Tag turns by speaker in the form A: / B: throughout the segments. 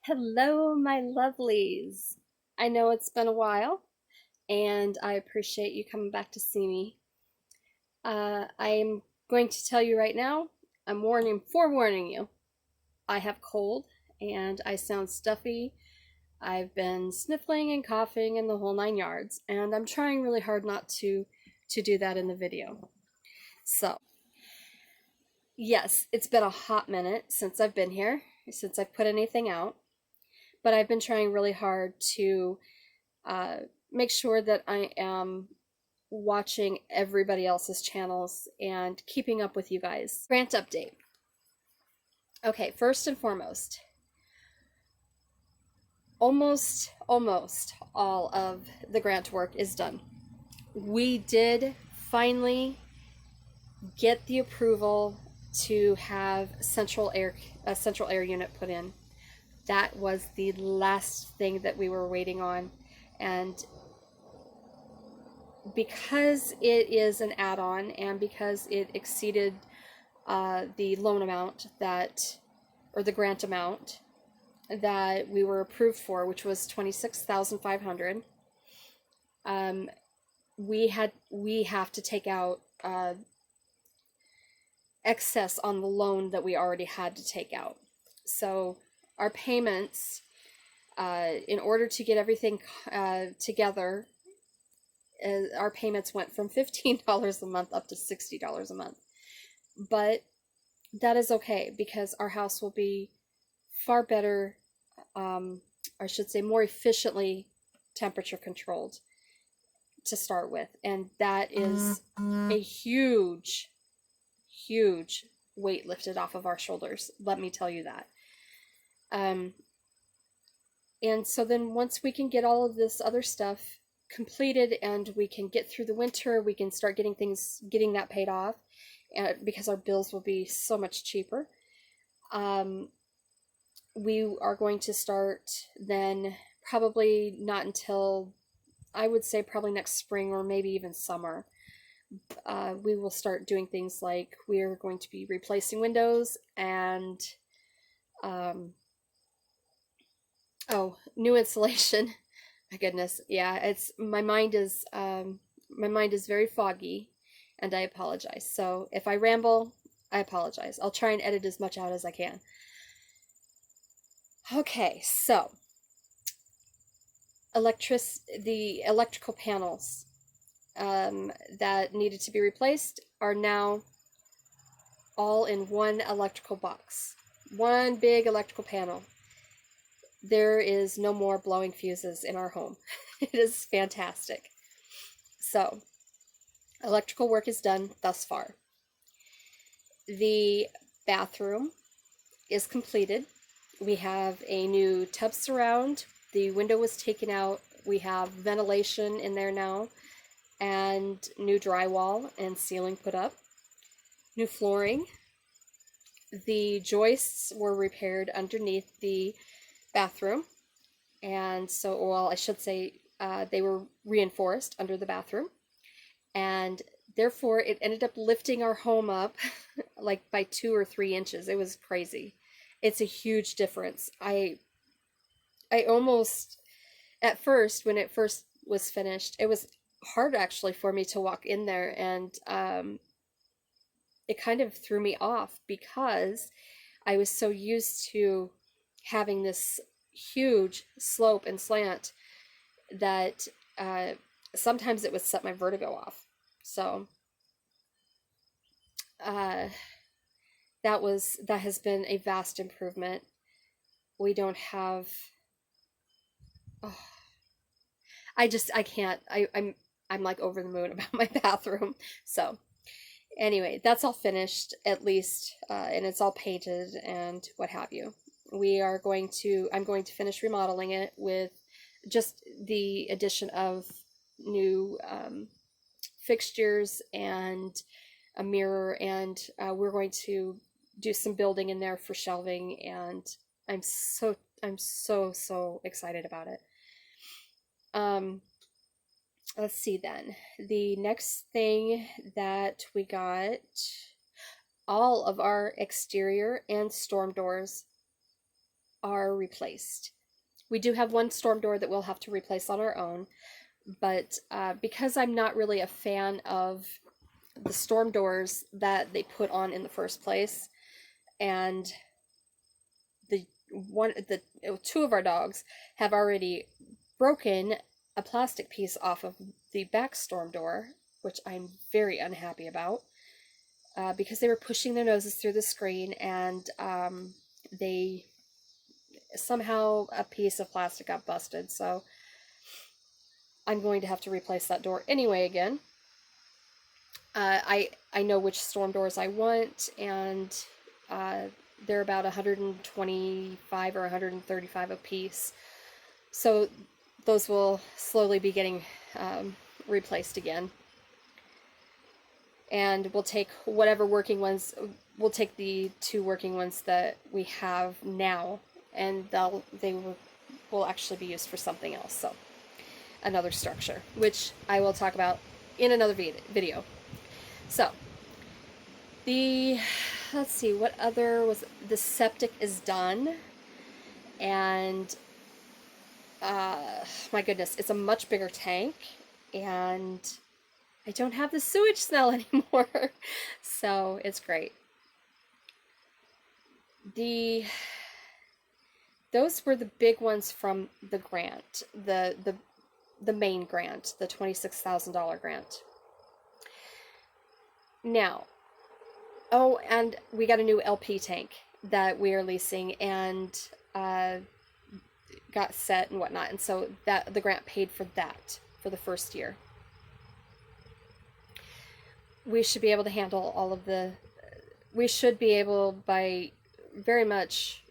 A: Hello, my lovelies. I know it's been a while, and I appreciate you coming back to see me. I'm going to tell you right now, forewarning you, I have cold and I sound stuffy. I've been sniffling and coughing and the whole nine yards, and I'm trying really hard not to do that in the video. So, yes, it's been a hot minute since I've been here, since I've put anything out, but I've been trying really hard to uh, make sure that I am watching everybody else's channels and keeping up with you guys. Grant update. Okay, first and foremost, almost all of the grant work is done. We did finally get the approval to have a central air unit put in. That was the last thing that we were waiting on, and because it is an add-on and because it exceeded the loan amount or the grant amount that we were approved for, which was $26,500, we have to take out excess on the loan that we already had to take out. So our payments, in order to get everything together, our payments went from $15 a month up to $60 a month. But that is okay because our house will be far better, I should say more efficiently temperature controlled to start with. And that is a huge weight lifted off of our shoulders. Let me tell you that. And so then once we can get all of this other stuff completed and we can get through the winter, we can start getting that paid off, because our bills will be so much cheaper. We are going to start then, probably not until, I would say probably next spring or maybe even summer. We will start doing things like we are going to be replacing windows and new insulation. My goodness, yeah, it's my mind is very foggy, and I apologize. So if I ramble, I apologize. I'll try and edit as much out as I can. Okay, so the electrical panels that needed to be replaced are now all in one electrical box. One big electrical panel. There is no more blowing fuses in our home. It is fantastic. So, electrical work is done thus far. The bathroom is completed. We have a new tub surround. The window was taken out. We have ventilation in there now, and new drywall and ceiling put up. New flooring. The joists were repaired underneath the bathroom, and so, well, I should say they were reinforced under the bathroom, and therefore it ended up lifting our home up like by 2 or 3 inches. It was crazy. It's a huge difference. I almost, at first, when it first was finished, it was hard actually for me to walk in there, and it kind of threw me off because I was so used to having this huge slope and slant that sometimes it would set my vertigo off. So that has been a vast improvement. We don't have, oh, I can't, I'm like over the moon about my bathroom. So anyway, that's all finished, at least, and it's all painted and what have you. I'm going to finish remodeling it with just the addition of new fixtures and a mirror, and we're going to do some building in there for shelving, and I'm so excited about it. Let's see then. The next thing that we got, all of our exterior and storm doors are replaced. We do have one storm door that we'll have to replace on our own, but because I'm not really a fan of the storm doors that they put on in the first place, and the two of our dogs have already broken a plastic piece off of the back storm door, which I'm very unhappy about, because they were pushing their noses through the screen, and they somehow a piece of plastic got busted, so I'm going to have to replace that door anyway again. I know which storm doors I want, and they're about 125 or 135 a piece. So those will slowly be getting replaced again. And we'll take whatever working ones, we'll take the 2 working ones that we have now, and they will actually be used for something else. So another structure, which I will talk about in another video. So let's see, what other was, the septic is done, and my goodness, it's a much bigger tank, and I don't have the sewage smell anymore. So it's great. Those were the big ones from the grant, the main grant, the $26,000 grant. Now, oh, and we got a new LP tank that we are leasing, and got set and whatnot, and so that the grant paid for that for the first year. We should be able to handle all of the, we should be able, by very much,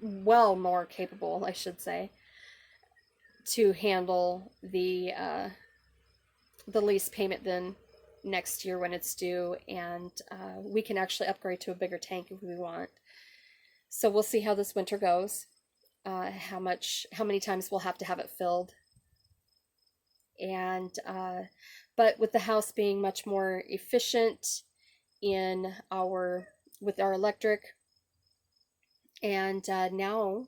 A: well, more capable, I should say, to handle the lease payment then next year when it's due, and we can actually upgrade to a bigger tank if we want. So we'll see how this winter goes, how many times we'll have to have it filled. And but with the house being much more efficient with our electric, and now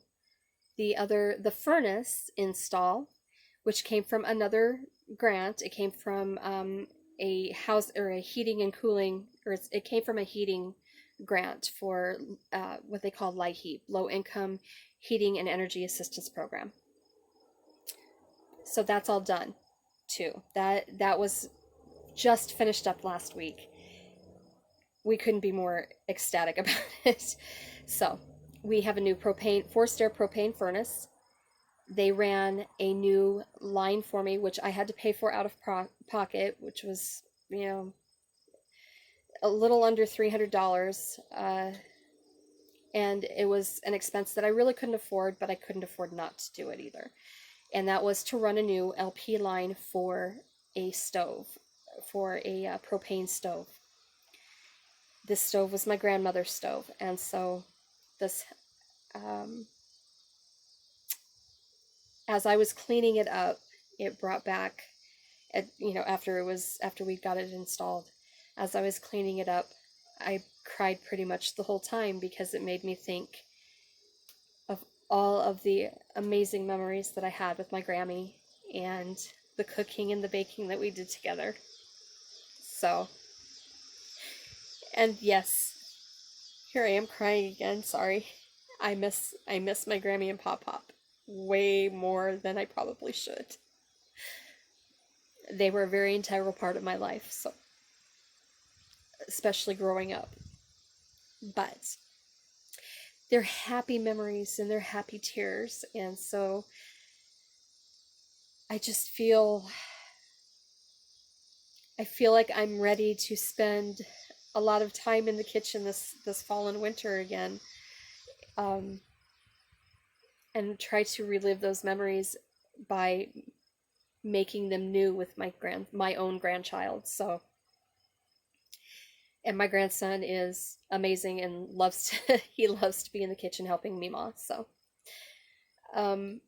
A: the furnace install, which came from another grant, it came from a house, or a heating and cooling, or it came from a heating grant for what they call LIHEAP, Low Income Heating and Energy Assistance Program. So that's all done too. That was just finished up last week. We couldn't be more ecstatic about it. So we have a new forced air propane furnace. They ran a new line for me, which I had to pay for out of pocket, which was, a little under $300. And it was an expense that I really couldn't afford, but I couldn't afford not to do it either. And that was to run a new LP line for a stove, for a propane stove. This stove was my grandmother's stove, and so this, as I was cleaning it up, it brought back, after we got it installed, as I was cleaning it up, I cried pretty much the whole time, because it made me think of all of the amazing memories that I had with my Grammy, and the cooking and the baking that we did together. So, and yes, here I am crying again, sorry. I miss my Grammy and Pop Pop way more than I probably should. They were a very integral part of my life, so, especially growing up. But they're happy memories and they're happy tears, and so I feel like I'm ready to spend a lot of time in the kitchen this fall and winter again, and try to relive those memories by making them new with my own grandchild. So, and my grandson is amazing and he loves to be in the kitchen helping Mima. So, I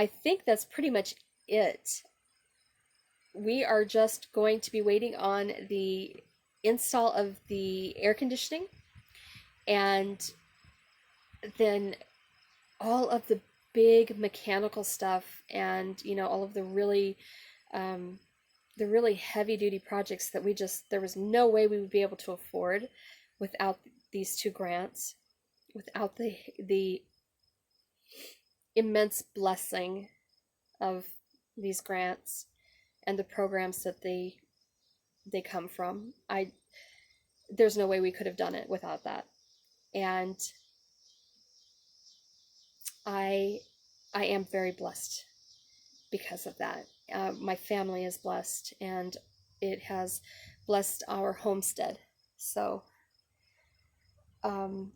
A: think that's pretty much it. We are just going to be waiting on the install of the air conditioning, And then all of the big mechanical stuff, and all of the really heavy duty projects that there was no way we would be able to afford without these two grants, without the immense blessing of these grants and the programs that they come from. There's no way we could have done it without that. And I I am very blessed because of that. My family is blessed, and it has blessed our homestead. So um,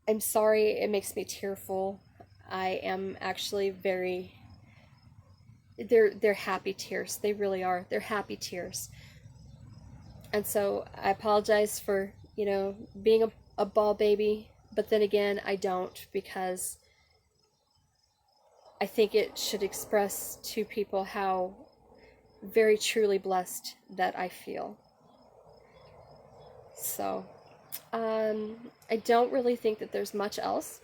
A: I'm sorry it makes me tearful. I am actually very. They're happy tears. They really are. They're happy tears. And so I apologize for being a ball baby, but then again I don't, because I think it should express to people how very truly blessed that I feel. So, I don't really think that there's much else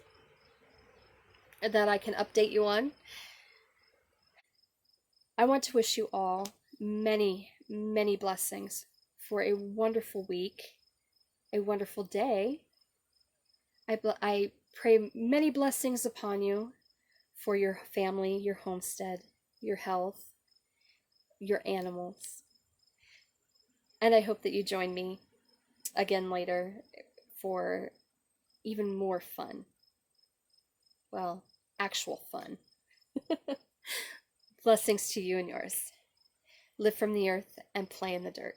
A: that I can update you on. I want to wish you all many, many blessings for a wonderful week, a wonderful day. I pray many blessings upon you for your family, your homestead, your health, your animals. And I hope that you join me again later for even more fun. Well, actual fun. Blessings to you and yours. Live from the earth and play in the dirt.